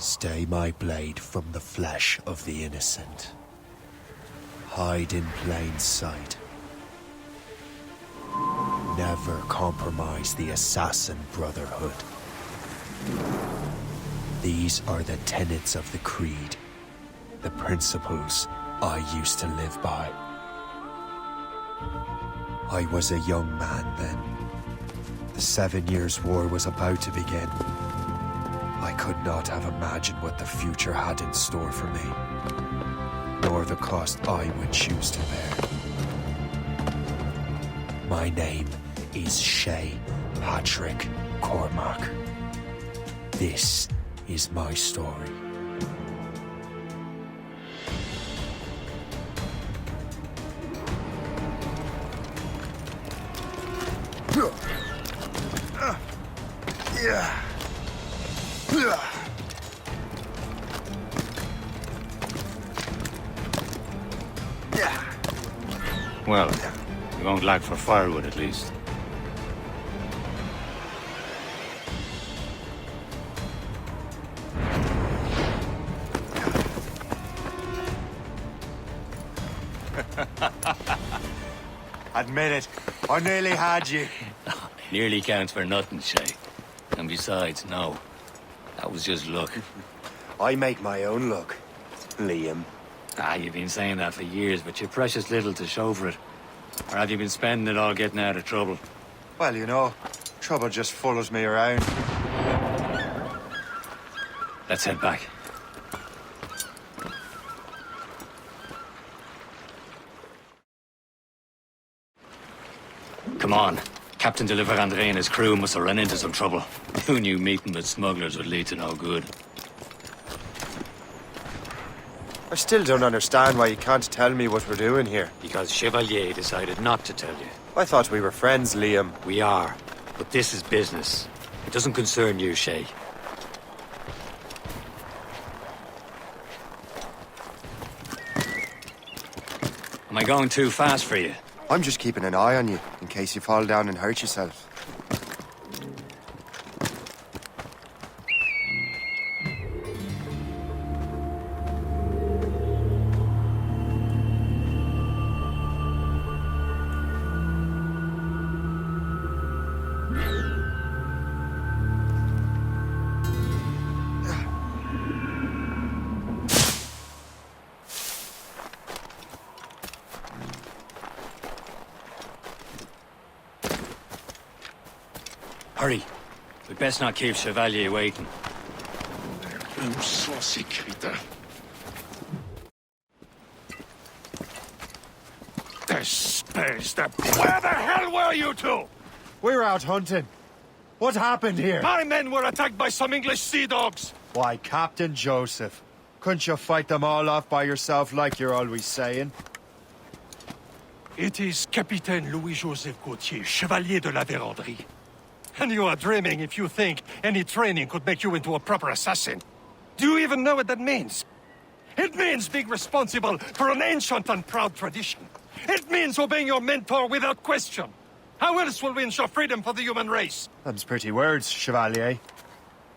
Stay my blade from the flesh of the innocent. Hide in plain sight. Never compromise the Assassin Brotherhood. These are the tenets of the Creed, the principles I used to live by. I was a young man then. The 7 Years' War was about to begin. I could not have imagined what the future had in store for me, nor the cost I would choose to bear. My name is Shay Patrick Cormac. This is my story. Well, we won't lack for firewood at least. Admit it, I nearly had you. Nearly counts for nothing, Shay. And besides, no. That was just luck. I make my own luck, Liam. You've been saying that for years, but you've precious little to show for it. Or have you been spending it all getting out of trouble? Well, you know, trouble just follows me around. Let's head back. Come on. Captain de Andre and his crew must have run into some trouble. Who knew meeting with smugglers would lead to no good? I still don't understand why you can't tell me what we're doing here. Because Chevalier decided not to tell you. I thought we were friends, Liam. We are, but this is business. It doesn't concern you, Shay. Am I going too fast for you? I'm just keeping an eye on you, in case you fall down and hurt yourself. Hurry. We'd best not keep Chevalier waiting. Où sont ces crétins? Espèce de... Where the hell were you two? We're out hunting. What happened here? My men were attacked by some English sea dogs. Why, Captain Joseph. Couldn't you fight them all off by yourself like you're always saying? It is Capitaine Louis-Joseph Gauthier, Chevalier de la Vérendrye. And you are dreaming if you think any training could make you into a proper assassin. Do you even know what that means? It means being responsible for an ancient and proud tradition. It means obeying your mentor without question. How else will we ensure freedom for the human race? Them's pretty words, Chevalier.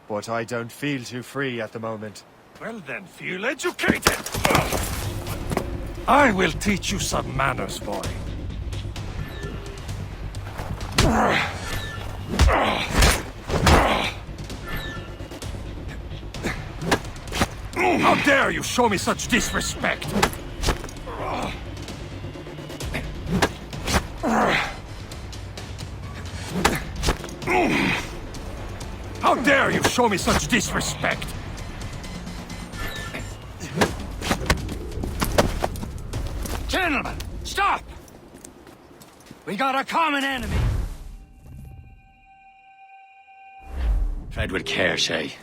But I don't feel too free at the moment. Well then, feel educated. I will teach you some manners, boy. How dare you show me such disrespect? How dare you show me such disrespect? Gentlemen, stop! We got a common enemy. Tread with care, Shay.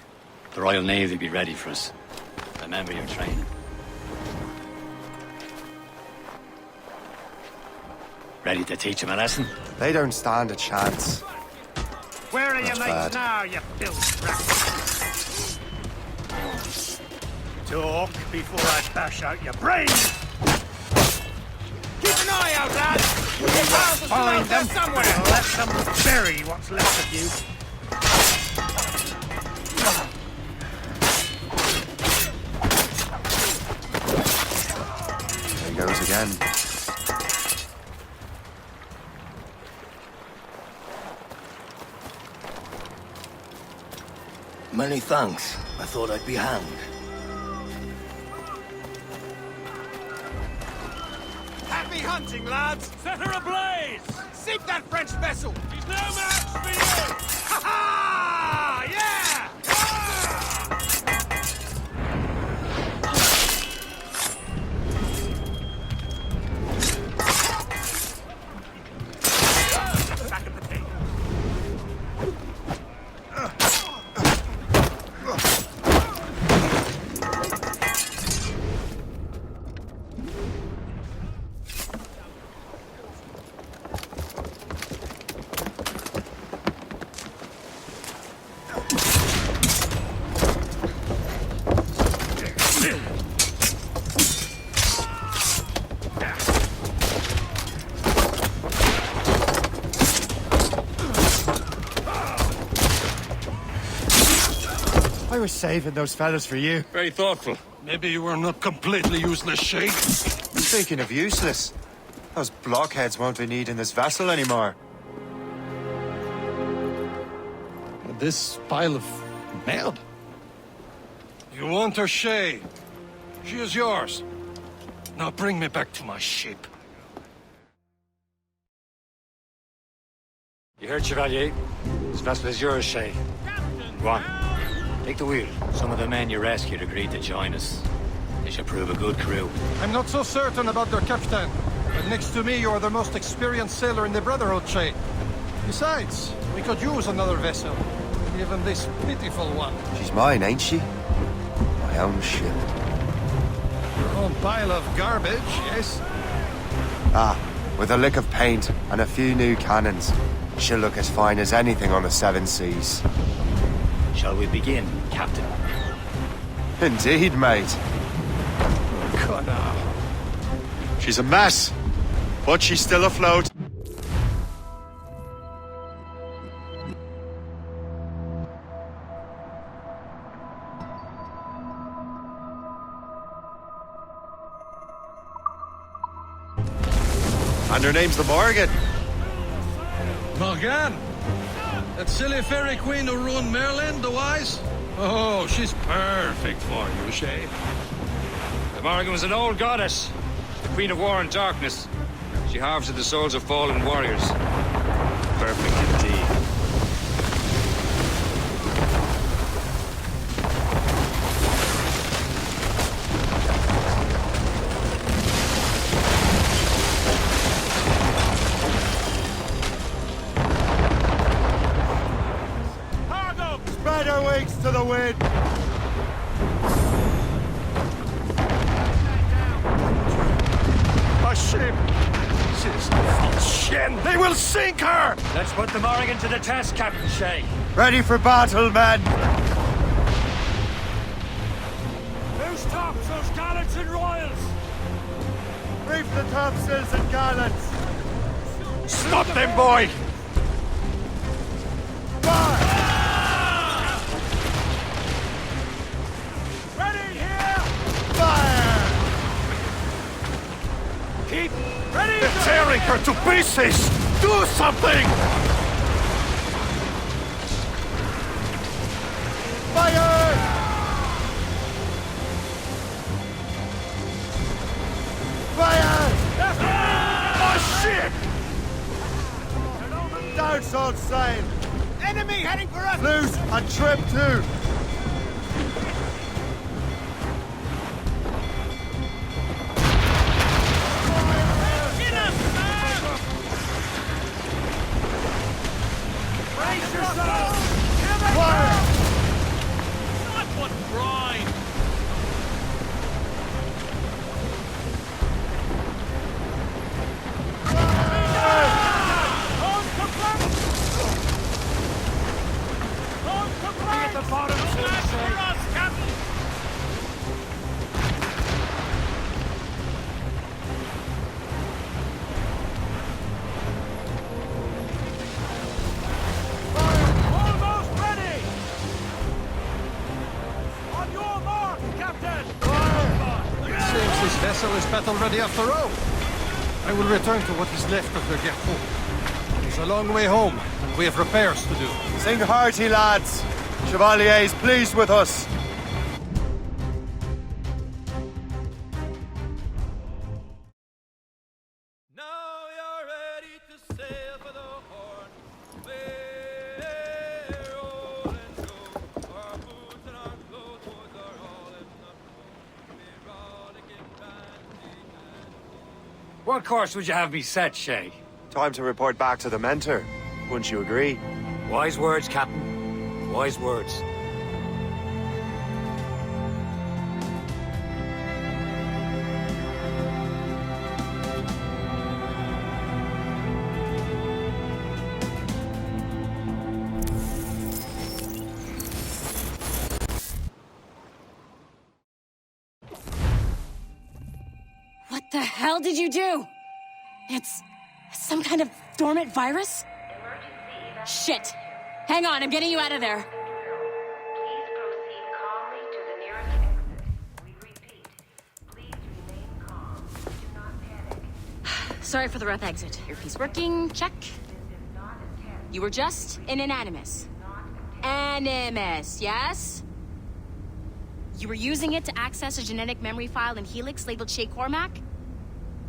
The Royal Navy be ready for us. Remember your training. Ready to teach him a lesson? They don't stand a chance. Where are your That's mates bad. now, you filth rat? Talk before I bash out your brains! Keep an eye out, lads! Find them somewhere! Let them bury what's left of you. again. Many thanks. I thought I'd be hanged. Happy hunting, lads! Set her ablaze! Sink that French vessel! She's no match for you! Ha ha! Yeah! Back at the table. I was saving those fellas for you. Very thoughtful. Maybe you were not completely useless, Shay. Speaking of useless, those blockheads won't be needing this vessel anymore. This pile of merde. You want her, Shay? She is yours. Now bring me back to my ship. You heard, Chevalier? This vessel is yours, Shay. Go on. Take the wheel. Some of the men you rescued agreed to join us. They should prove a good crew. I'm not so certain about their captain. But next to me, you are the most experienced sailor in the Brotherhood, Shay. Besides, we could use another vessel. Even this pitiful one. She's mine, ain't she? My own ship. Your own pile of garbage, yes? Ah, with a lick of paint and a few new cannons. She'll look as fine as anything on the Seven Seas. Shall we begin, Captain? Indeed, mate. Connor. She's a mess, but she's still afloat. And her name's the Morgan. Morgan? That silly fairy queen who ruined Merlin, the wise? Oh, she's perfect for you, Shay. The Morgan was an old goddess, the queen of war and darkness. She harvested the souls of fallen warriors. Perfect indeed. Spread her wings to the wind. A ship! She's no shit! They will sink her! Let's put the Morgan to the test, Captain Shay. Ready for battle, men. Who's tops those gallants and royals? Reef the topsails and gallants. Stop them, boy! Ready here! Fire! Keep ready! They're tearing her to pieces! Do something! Fire! Fire! My ship! Down, sword sail. Enemy heading for us! Loose and trim too. Get him! Brace yourself! Fire! Not one brine! At the bottom, for us, Captain! Almost ready! On your mark, Captain! Seems this vessel is battle ready after all. I will return to what is left of the Gerfaut. It's a long way home, and we have repairs to do. Sing hearty, lads. Chevalier is pleased with us. What course would you have me set, Shay? Time to report back to the mentor. Wouldn't you agree? Wise words, Captain. Wise words. What the hell did you do? It's some kind of dormant virus? Shit! Hang on, I'm getting you out of there. Please proceed calmly to the nearest exit. We repeat, please remain calm. Do not panic. Sorry for the rough exit. Earpiece working, check. This is not a test. You were just in an Animus. Animus, yes? You were using it to access a genetic memory file in Helix labeled Shay Cormac?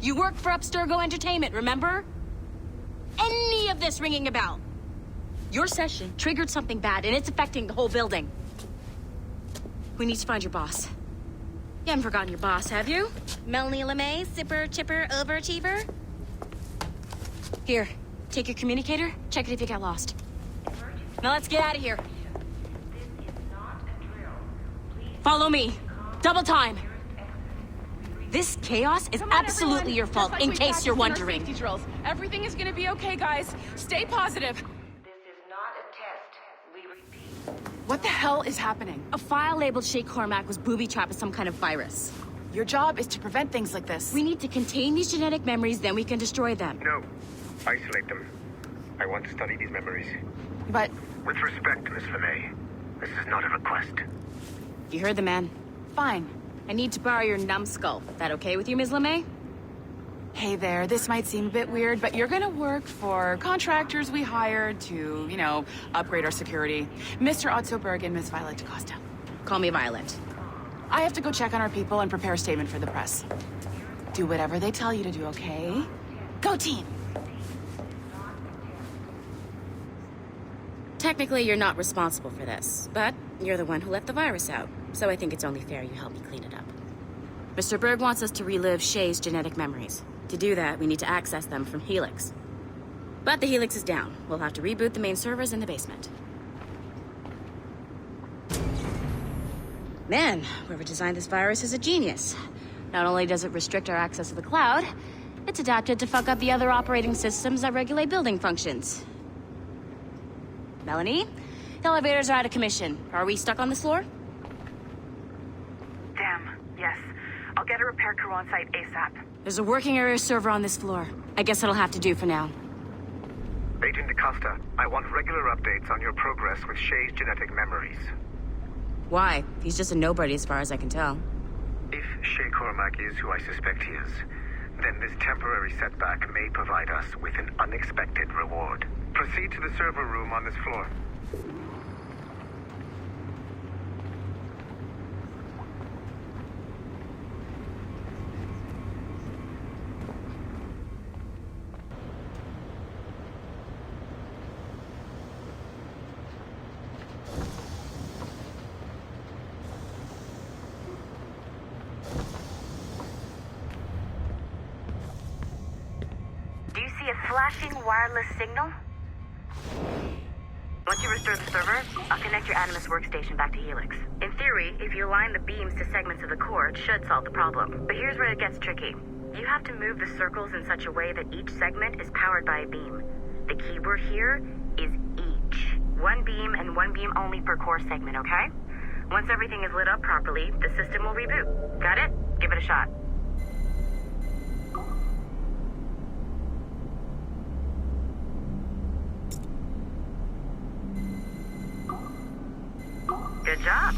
You worked for Abstergo Entertainment, remember? Any of this ringing a bell? Your session triggered something bad, and it's affecting the whole building. We need to find your boss. You haven't forgotten your boss, have you? Melanie LeMay, zipper, chipper, overachiever? Here, take your communicator, check it if you got lost. Now let's get out of here. This is not a drill. Please Follow me. Double time. This chaos is Come on, absolutely everyone. your fault, Just like in we case you're practiced in our wondering. safety drills. Everything is gonna be okay, guys. Stay positive. This is not a test. We repeat. What the hell is happening? A file labeled Shay Cormac was booby-trapped with some kind of virus. Your job is to prevent things like this. We need to contain these genetic memories, then we can destroy them. No. Isolate them. I want to study these memories. But With respect, Miss LeMay, this is not a request. You heard the man. fine. I need to borrow your numbskull. That okay with you, Ms. LeMay? Hey there, this might seem a bit weird, but you're gonna work for contractors we hired to, you know, upgrade our security. Mr. Otto Berg and Miss Violet DaCosta. Call me Violet. I have to go check on our people and prepare a statement for the press. Do whatever they tell you to do, okay? Go team! Technically, you're not responsible for this, but you're the one who let the virus out, so I think it's only fair you help me clean it up. Mr. Berg wants us to relive Shay's genetic memories. To do that, we need to access them from Helix. But the Helix is down. We'll have to reboot the main servers in the basement. Man, whoever designed this virus is a genius. Not only does it restrict our access to the cloud, it's adapted to fuck up the other operating systems that regulate building functions. Melanie? The elevators are out of commission. Are we stuck on this floor? Damn, yes. I'll get a repair crew on site ASAP. There's a working area server on this floor. I guess it'll have to do for now. Agent DaCosta, I want regular updates on your progress with Shay's genetic memories. Why? He's just a nobody as far as I can tell. If Shay Cormac is who I suspect he is, then this temporary setback may provide us with an unexpected reward. Proceed to the server room on this floor. Do you see a flashing wireless signal? Once you restore the server, I'll connect your Animus workstation back to Helix. In theory, if you align the beams to segments of the core, it should solve the problem. But here's where it gets tricky. You have to move the circles in such a way that each segment is powered by a beam. The keyword here is each. One beam and one beam only per core segment, okay? Once everything is lit up properly, the system will reboot. Got it? Give it a shot. Good job.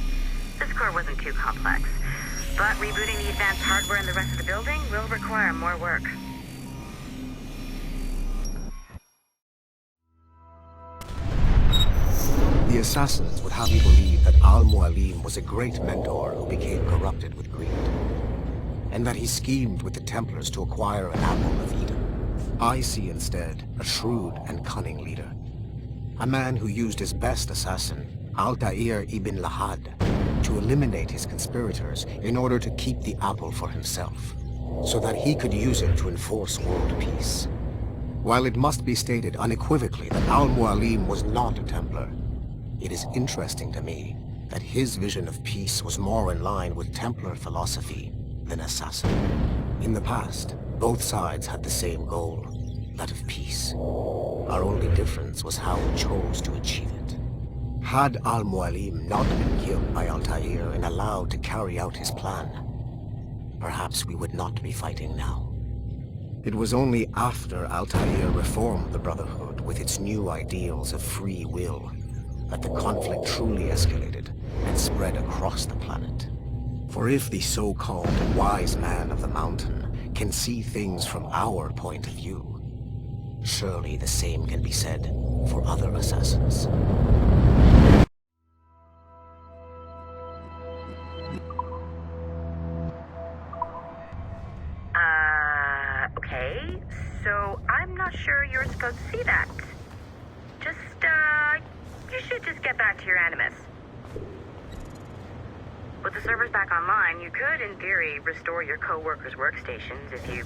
This core wasn't too complex. But rebooting the advanced hardware in the rest of the building will require more work. The assassins would have you believe that Al-Mualim was a great mentor who became corrupted with greed, and that he schemed with the Templars to acquire an apple of Eden. I see instead a shrewd and cunning leader. A man who used his best assassin, Altair ibn Lahad, to eliminate his conspirators in order to keep the apple for himself, so that he could use it to enforce world peace. While it must be stated unequivocally that Al-Mualim was not a Templar, it is interesting to me that his vision of peace was more in line with Templar philosophy than assassin. In the past, both sides had the same goal, that of peace. Our only difference was how we chose to achieve it. Had Al-Mualim not been killed by Altair and allowed to carry out his plan, perhaps we would not be fighting now. It was only after Altair reformed the Brotherhood with its new ideals of free will that the conflict truly escalated and spread across the planet. For if the so-called wise man of the mountain can see things from our point of view, surely the same can be said for other assassins. Okay, so I'm not sure you're supposed to see that. You should just get back to your Animus. With the servers back online, you could, in theory, restore your co-workers' workstations if you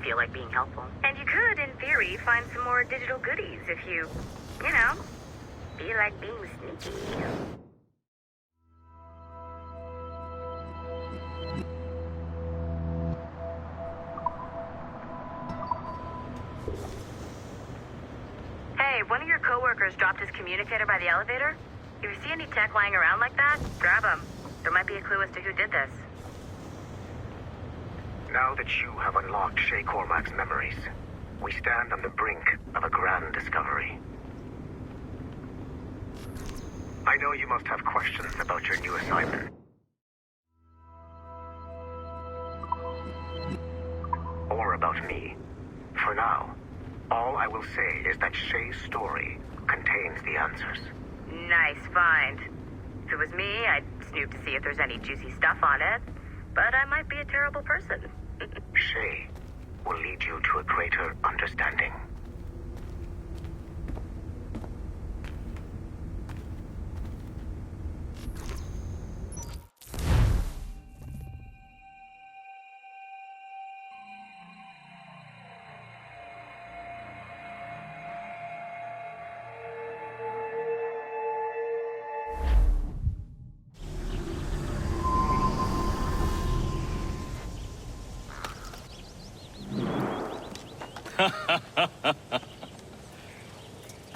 feel like being helpful. And you could, in theory, find some more digital goodies if you feel like being sneaky. Hey, one of your coworkers dropped his communicator by the elevator. If you see any tech lying around like that, grab them. There might be a clue as to who did this. Now that you have unlocked Shay Cormac's memories, we stand on the brink of a grand discovery. I know you must have questions about your new assignment. Or about me. For now, all I will say is that Shay's story contains the answers. Nice find. If it was me, I'd snoop to see if there's any juicy stuff on it. But I might be a terrible person. Shay will lead you to a greater understanding.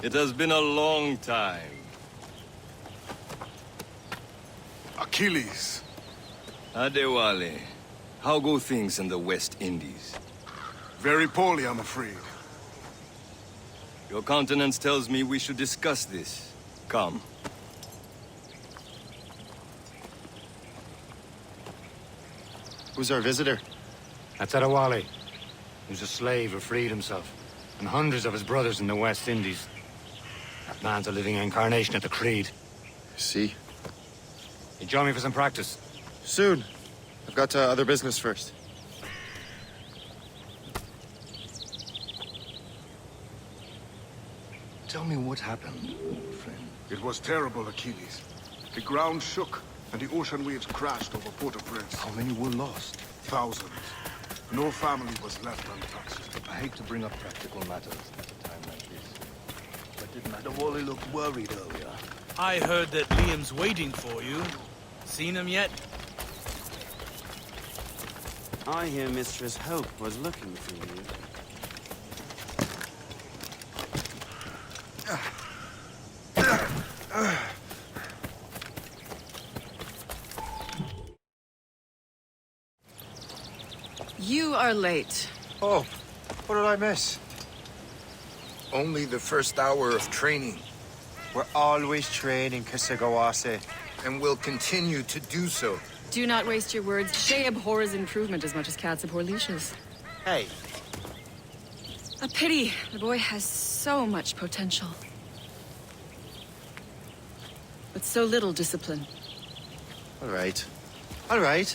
It has been a long time. Achilles. Adewale, how go things in the West Indies? Very poorly, I'm afraid. Your countenance tells me we should discuss this. Come. Who's our visitor? That's Adewale. He was a slave who freed himself, and hundreds of his brothers in the West Indies. That man's a living incarnation of the Creed. See? You join me for some practice? Soon. I've got other business first. Tell me what happened, old friend. It was terrible, Achilles. The ground shook, and the ocean waves crashed over Port-au-Prince. How many were lost? Thousands. No family was left untouched. I hate to bring up practical matters at a time like this. But did Adewale look worried earlier? I heard that Liam's waiting for you. Seen him yet? I hear Mistress Hope was looking for you. You are late. Oh, what did I miss? Only the first hour of training. We're always training, Kusagawase. And will continue to do so. Do not waste your words. Shay abhors improvement as much as cats abhor leashes. Hey. A pity. The boy has so much potential. With so little discipline. All right. All right.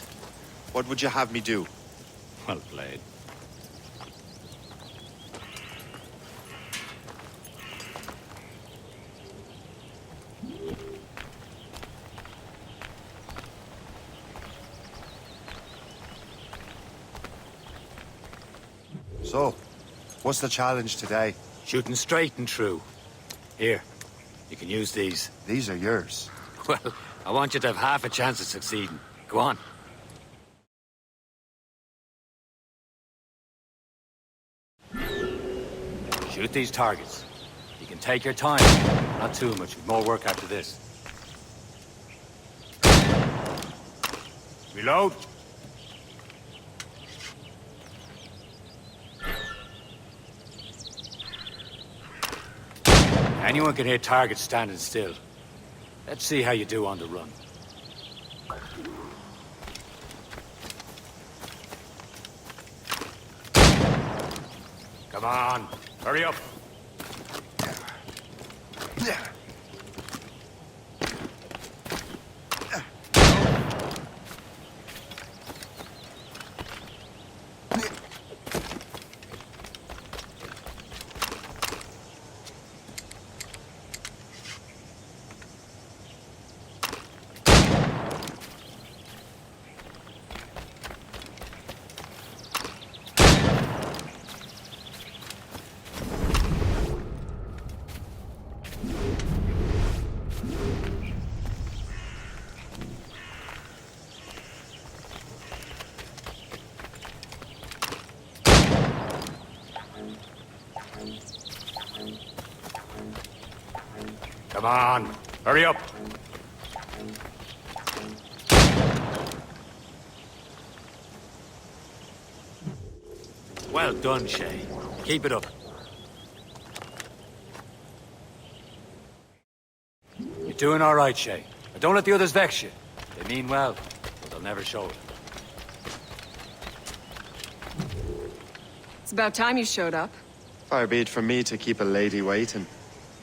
What would you have me do? Well played. So, what's the challenge today? Shooting straight and true. Here, you can use these. These are yours. Well, I want you to have half a chance of succeeding. Go on. Shoot these targets. You can take your time. Not too much. We've more work after this. Reload. Anyone can hit targets standing still. Let's see how you do on the run. Come on, hurry up. Come on, hurry up. Well done, Shay. Keep it up. You're doing all right, Shay. But don't let the others vex you. They mean well, but they'll never show it. It's about time you showed up. Far be it from me to keep a lady waiting.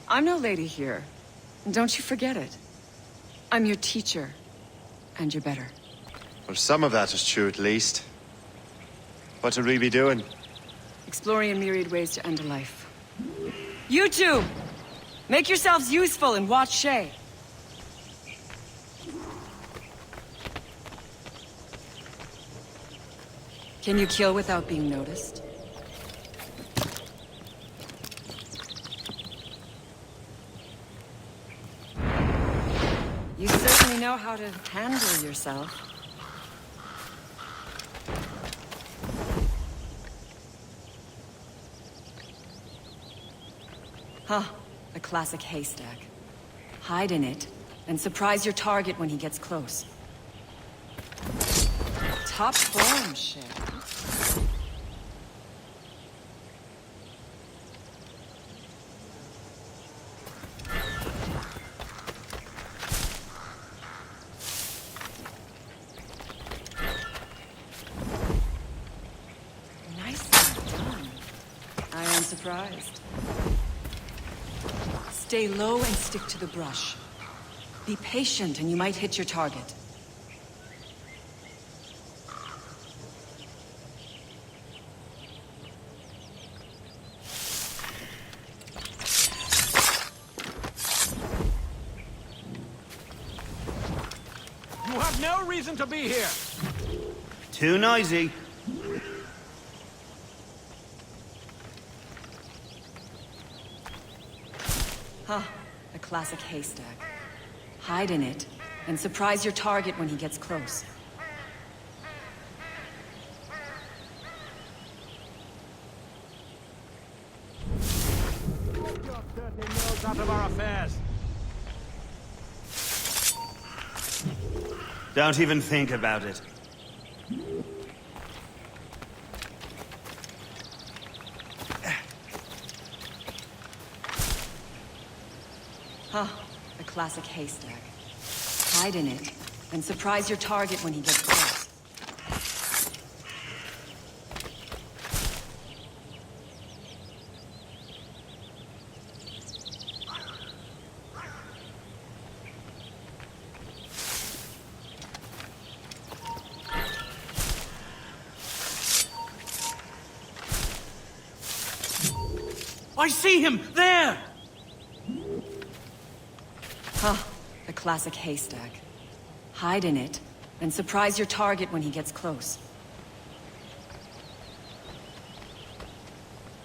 I'm no lady here. And don't you forget it. I'm your teacher. And you're better. Well, some of that is true at least. What would we be doing? Exploring a myriad ways to end a life. You two! Make yourselves useful and watch Shay. Can you kill without being noticed? You certainly know how to handle yourself. Huh, a classic haystack. Hide in it, and surprise your target when he gets close. Top form, Shay. Nicely done. I am surprised. Stay low and stick to the brush. Be patient and you might hit your target. You have no reason to be here. Too noisy. Huh, a classic haystack. Hide in it, and surprise your target when he gets close. Your dirty nose out of our affairs. Don't even think about it. Huh, a classic haystack. Hide in it, and surprise your target when he gets close. I see him! There! Ah, the classic haystack. Hide in it, then surprise your target when he gets close.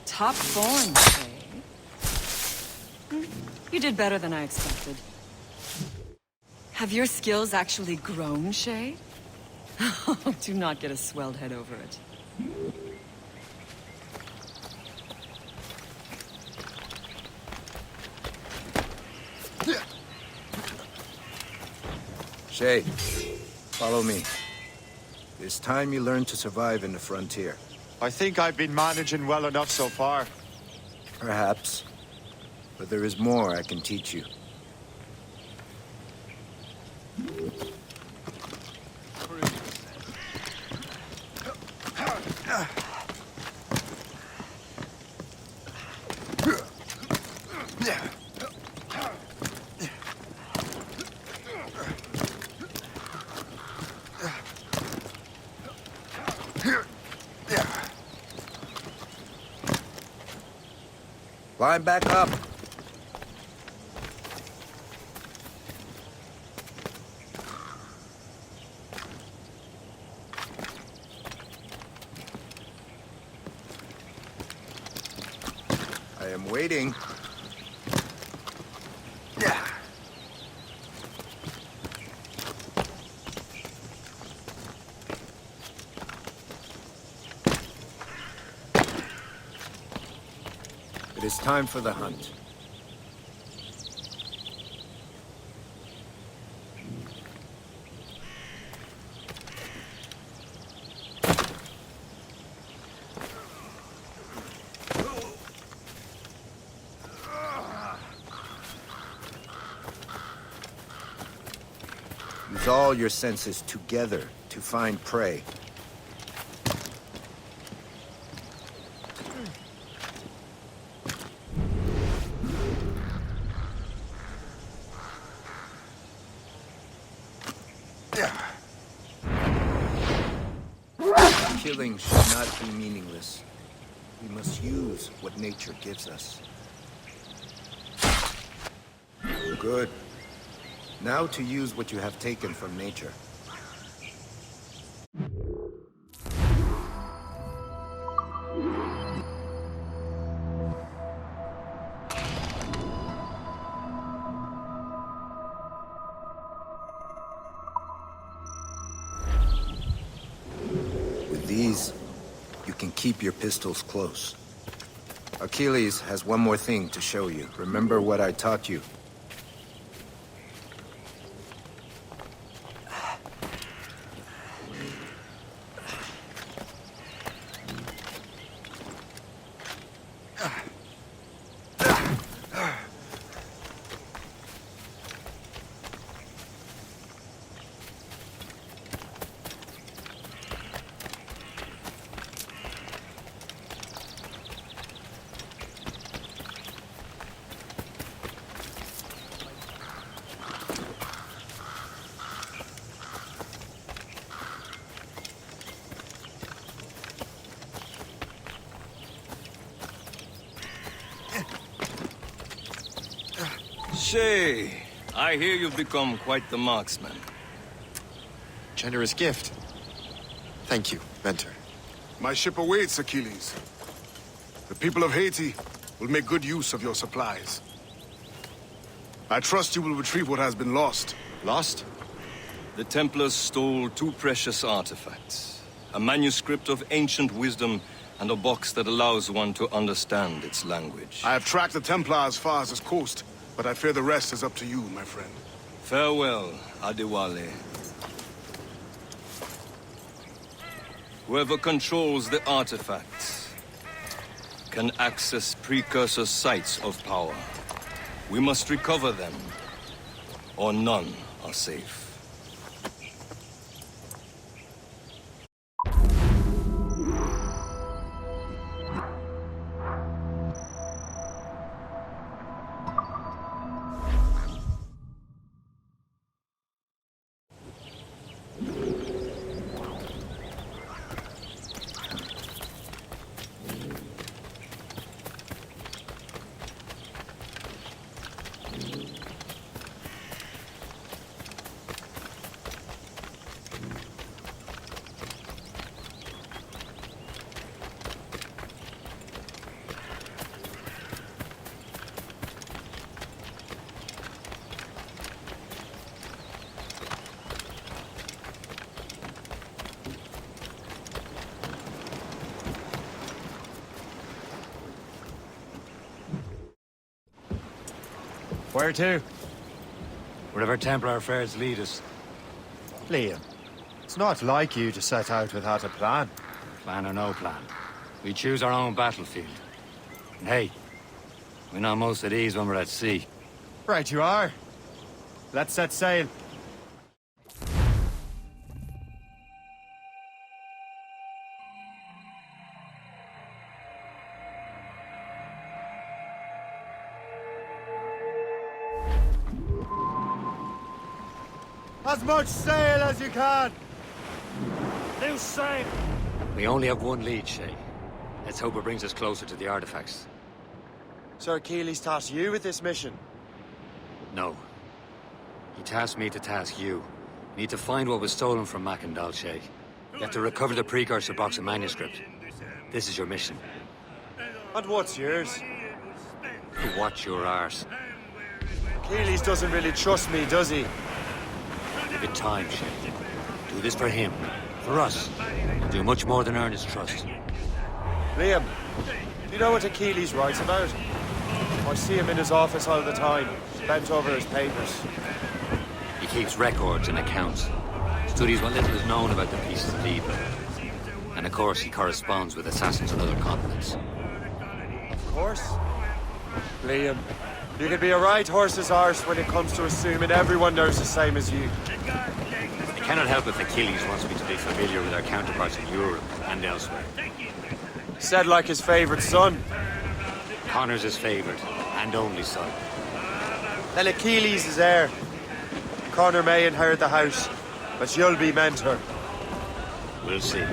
Top form, Shay. You did better than I expected. Have your skills actually grown, Shay? Do not get a swelled head over it. Shay, follow me. It's time you learn to survive in the frontier. I think I've been managing well enough so far. Perhaps. But there is more I can teach you. Climb back up. I am waiting. It is time for the hunt. Use all your senses together to find prey. Killing should not be meaningless. We must use what nature gives us. Good. Now to use what you have taken from nature. These, you can keep your pistols close. Achilles has one more thing to show you. Remember what I taught you. Shay, I hear you've become quite the marksman. Generous gift. Thank you, Mentor. My ship awaits, Achilles. The people of Haiti will make good use of your supplies. I trust you will retrieve what has been lost. Lost? The Templars stole two precious artifacts. A manuscript of ancient wisdom and a box that allows one to understand its language. I have tracked the Templar as far as this coast, but I fear the rest is up to you, my friend. Farewell, Adewale. Whoever controls the artifacts can access precursor sites of power. We must recover them, or none are safe. Where to? Wherever Templar affairs lead us. Liam, it's not like you to set out without a plan. Plan or no plan. We choose our own battlefield. And hey, we know most of these when we're at sea. Right you are. Let's set sail. As much sail as you can! Loose sail! We only have one lead, Shay. Let's hope it brings us closer to the artifacts. Sir Achilles tasked you with this mission. No. He tasked me to task you. We need to find what was stolen from Macandal, Shay. You have to recover the precursor box of manuscript. This is your mission. And what's yours? To watch your arse. Achilles doesn't really trust me, does he? Give it time, Shay. Do this for him. For us. Do much more than earn his trust. Liam, do you know what Achilles writes about? I see him in his office all the time, bent over his papers. He keeps records and accounts. Studies what little is known about the pieces of evil. And of course, he corresponds with assassins on other continents. Of course. Liam, you can be a right horse's arse when it comes to assuming everyone knows the same as you. I cannot help if Achilles wants me to be familiar with our counterparts in Europe and elsewhere. Said like his favorite son. Connor's his favorite and only son. Then Achilles is heir. Connor may inherit the house, but you'll be mentor. We'll see.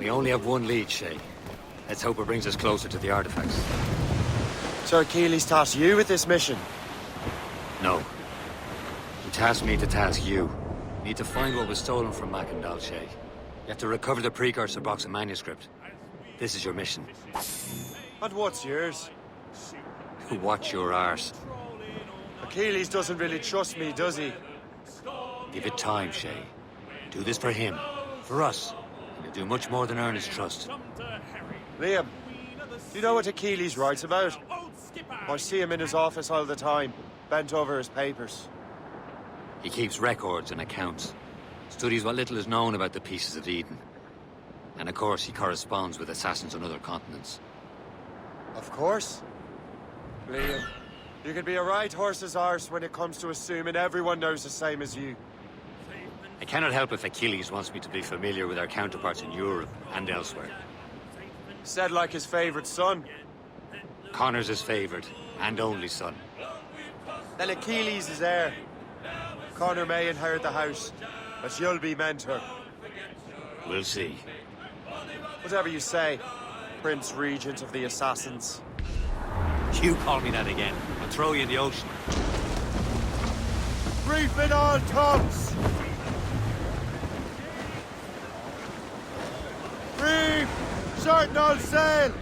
We only have one lead, Shay. Let's hope it brings us closer to the artifacts. So Achilles tasked you with this mission? No. He tasked me to task you. You need to find what was stolen from Mac and Dalshay. You have to recover the precursor box and manuscript. This is your mission. And what's yours? Watch your arse. Achilles doesn't really trust me, does he? Give it time, Shay. Do this for him. For us. And you'll do much more than earn his trust. Liam, do you know what Achilles writes about? I see him in his office all the time, bent over his papers. He keeps records and accounts. Studies what little is known about the Pieces of Eden. And of course, he corresponds with assassins on other continents. Of course. Liam, you can be a right horse's arse when it comes to assuming everyone knows the same as you. I cannot help if Achilles wants me to be familiar with our counterparts in Europe and elsewhere. Said like his favorite son. Connor's his favorite and only son. Then Achilles is heir. Connor may inherit the house, but you'll be mentor. We'll see. Whatever you say, Prince Regent of the Assassins. You call me that again, I'll throw you in the ocean. Brief in all tongues! Brief! Shorten all sail!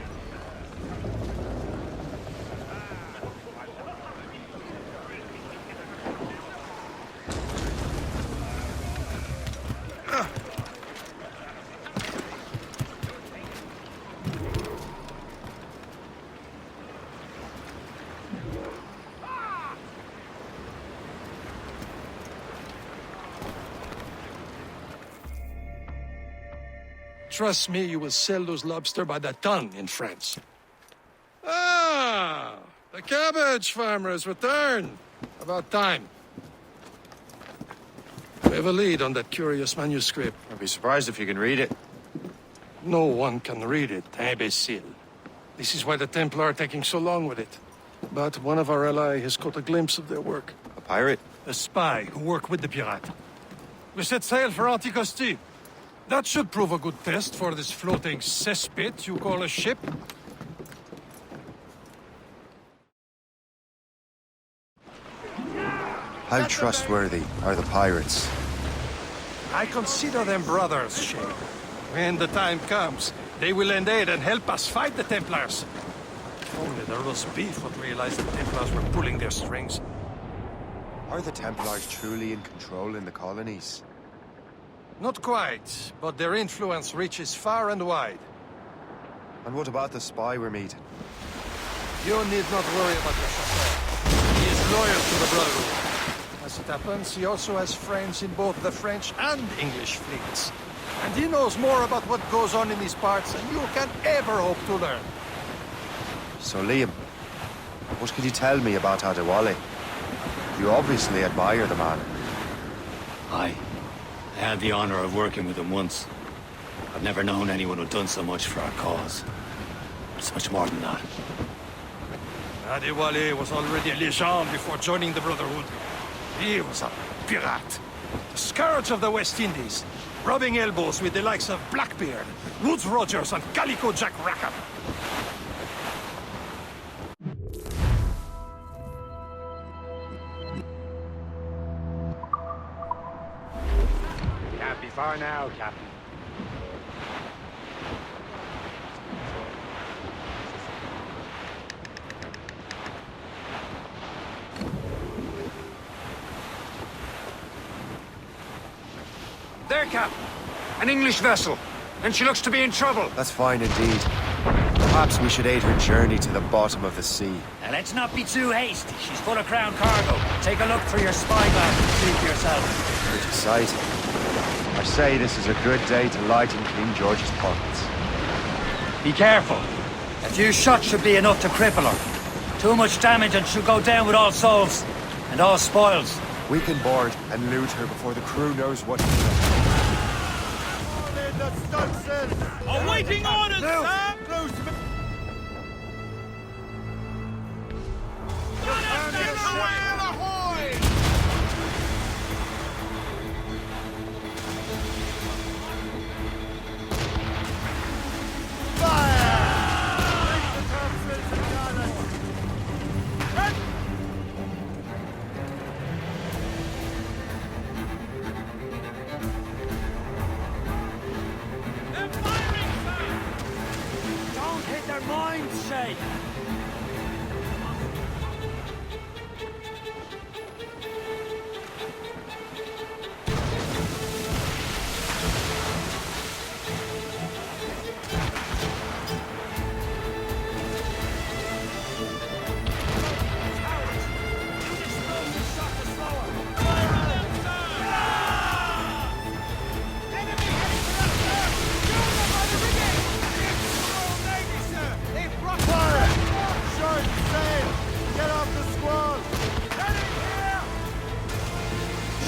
Trust me, you will sell those lobster by the ton in France. Ah! The cabbage farmer has returned. About time. We have a lead on that curious manuscript. I'd be surprised if you can read it. No one can read it, imbecile. This is why the Templar are taking so long with it. But one of our allies has caught a glimpse of their work. A pirate? A spy who worked with the pirate. We set sail for Anticosti. That should prove a good test for this floating cesspit you call a ship. How trustworthy are the pirates? I consider them brothers, Shay. When the time comes, they will lend aid and help us fight the Templars. If only the roast beef would realize the Templars were pulling their strings. Are the Templars truly in control in the colonies? Not quite, but their influence reaches far and wide. And what about the spy we're meeting? You need not worry about the chauffeur. He is loyal to the Brotherhood. As it happens, he also has friends in both the French and English fleets. And he knows more about what goes on in these parts than you can ever hope to learn. So Liam, what can you tell me about Adewale? You obviously admire the man. Aye. I had the honor of working with him once. I've never known anyone who'd done so much for our cause. It's much more than that. Adewale was already a legend before joining the Brotherhood. He was a pirate. The scourge of the West Indies. Rubbing elbows with the likes of Blackbeard, Woodes Rogers, and Calico Jack Rackham. Can't be far now, Captain. There, Captain. An English vessel. And she looks to be in trouble. That's fine indeed. Perhaps we should aid her journey to the bottom of the sea. Now let's not be too hasty. She's full of crown cargo. Take a look through your spyglass and see for yourself. Pretty sight. I say this is a good day to lighten King George's pockets. Be careful. A few shots should be enough to cripple her. Too much damage and she'll go down with all souls. And all spoils. We can board and loot her before the crew knows what to do. Awaiting orders, sir! Close to me. read their minds, Shay.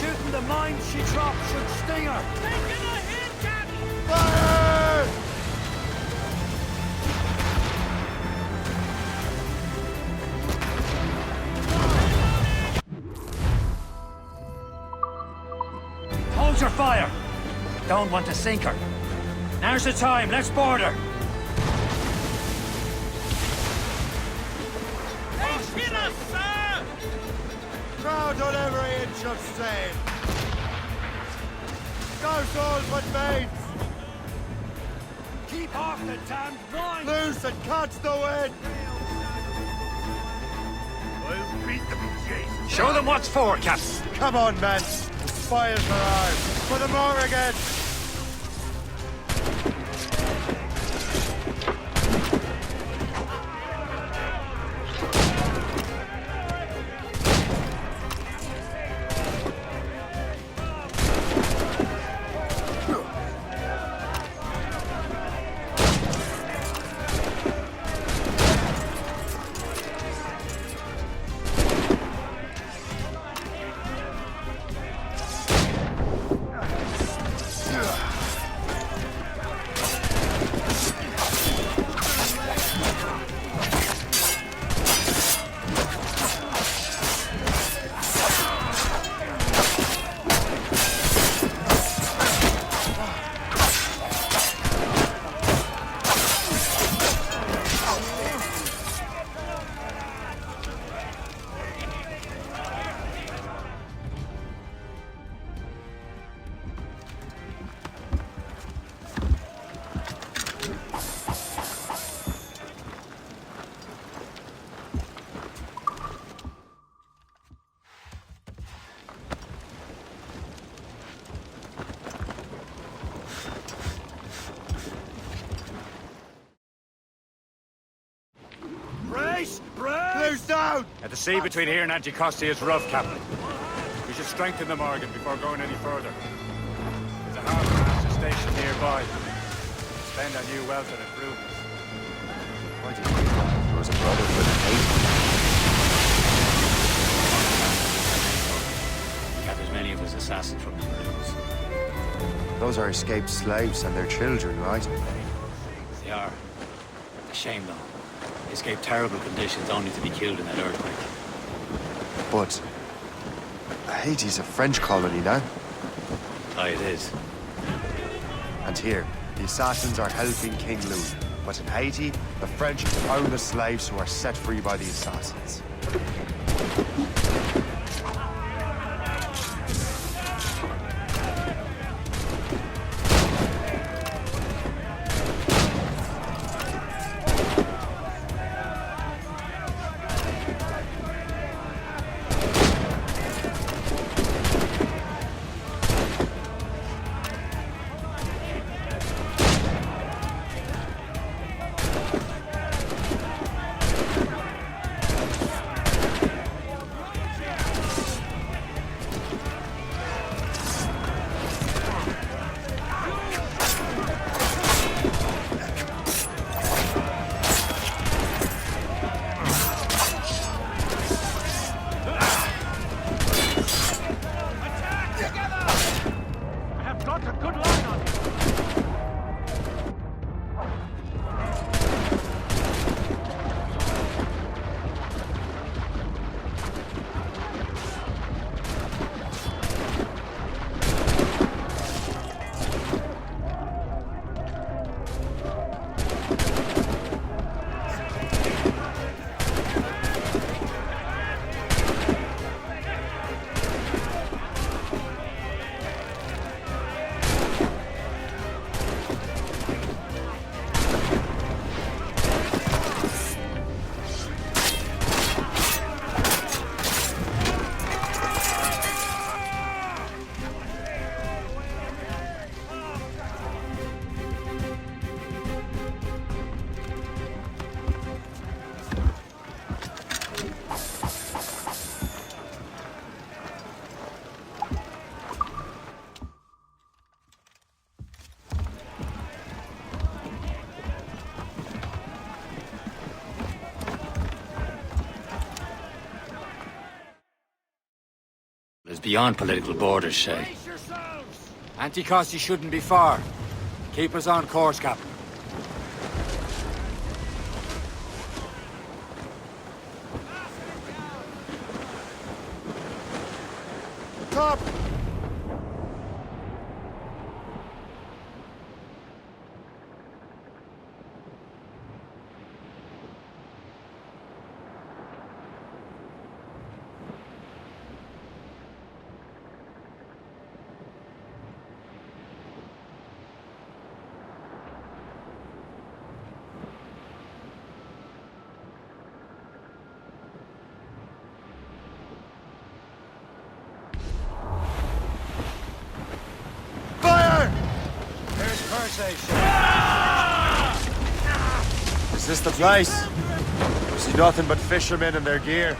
Shooting the mines she dropped should sting her. Taking a hit, Captain! Fire! Hold your fire! Don't want to sink her. Now's the time, let's board her! They hit us, sir! Crowd on every inch of sail. No souls but mates. Keep off the damned line! Loose and catch the wind. I'll beat them, Jesus. Show them what's for, Captain. Come on, men. The spoils are ours. For the Morrigan. Loose down! The sea between here and Anticosti is rough, Captain. We should strengthen the Morgan before going any further. There's a harbour master station nearby. Spend our new wealth on improvements. Why did you do that? There was a brotherhood of hate. Gathers many of his assassins from the ruins. Those are escaped slaves and their children, right? They are. A shame, though. They escaped terrible conditions only to be killed in that earthquake. But Haiti's a French colony now. Aye, it is. And here, the assassins are helping King Louis. But in Haiti, the French own the slaves who are set free by the assassins. beyond political borders, Shay. Anticosti shouldn't be far. Keep us on course, Captain. Top! Is this the place? I see nothing but fishermen and their gear.